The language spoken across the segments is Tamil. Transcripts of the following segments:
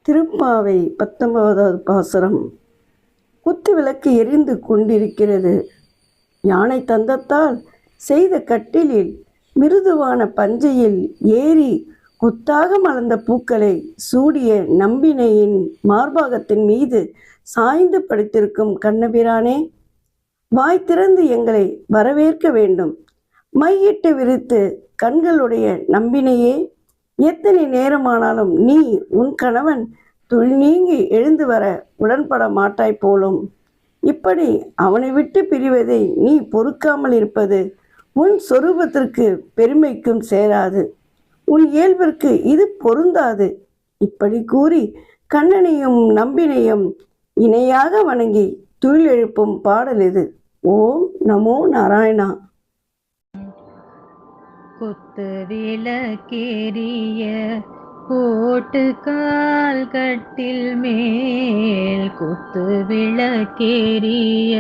திருப்பாவை 19வது பாசுரம். குத்து விளக்கு எரிந்து கொண்டிருக்கிறது. யானை தந்தத்தால் செய்த கட்டிலில் மிருதுவான பஞ்சையில் ஏறி கொத்தாக மலர்ந்த பூக்களை சூடிய நம்பினையின் மார்பாகத்தின் மீது சாய்ந்து படுத்திருக்கும் கண்ணபிரானே, வாய் திறந்து எங்களை வரவேற்க வேண்டும். மையிட்டு விரித்து கண்களுடைய நம்பினையே, எத்தனை நேரமானாலும் நீ உன் கணவன் தொழில் நீங்கி எழுந்து வர உடன்பட மாட்டாய் போலும். இப்படி அவனை விட்டு பிரிவதை நீ பொறுக்காமல் இருப்பது உன் சொரூபத்திற்கு பெருமைக்கும் சேராது. உன் இயல்பிற்கு இது பொருந்தாது. இப்படி கூறி கண்ணனையும் நம்பினையும் இணையாக வணங்கி துயில் எழுப்பும் பாடல் இது. ஓம் நமோ நாராயணா. குத்து விளக்கேறிய கோட்டு கால் கட்டில் மேல், குத்து விளக்கேறிய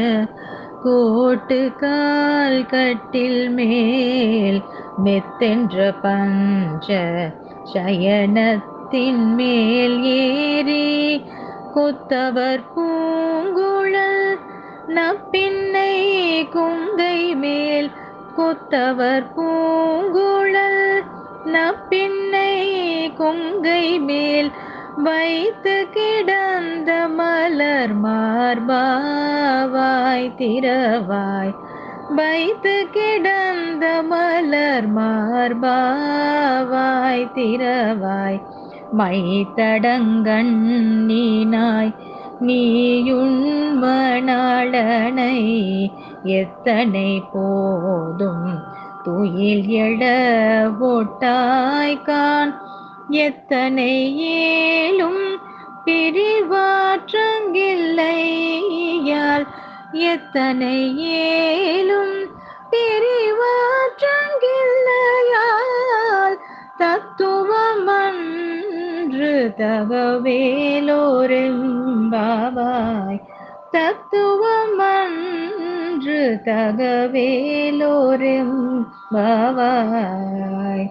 கோட்டு கால் கட்டில் மேல், மெத்தென்ற பஞ்ச சயனத்தின் மேல் ஏறி கொத்தவர் பூங்குழல் நப்பின்னை குங்கை மேல், கொத்தவர் பூங்குழல் நப்பின்னை கொங்கை மேல் வைத்து கிடந்த மலர் மார்பாவாய் திறவாய், வைத்து கிடந்த மலர் மார்பாவாய் திறவாய், மைத்தடங்கண் நீனாய் நீயுண்மணாளனை எத்தனை போதும் துயில் எழ ஒட்டாய்கான், எத்தனை ஏலும் பிரிவாற்றங்கில்லையால், எத்தனை ஏலும் பிரிவாற்றங்கில்லையால், தத்துவமன்று தகவேலோரெம்பாவாய், தத்துவமன்று தகவேலோரெம்பாவாய்.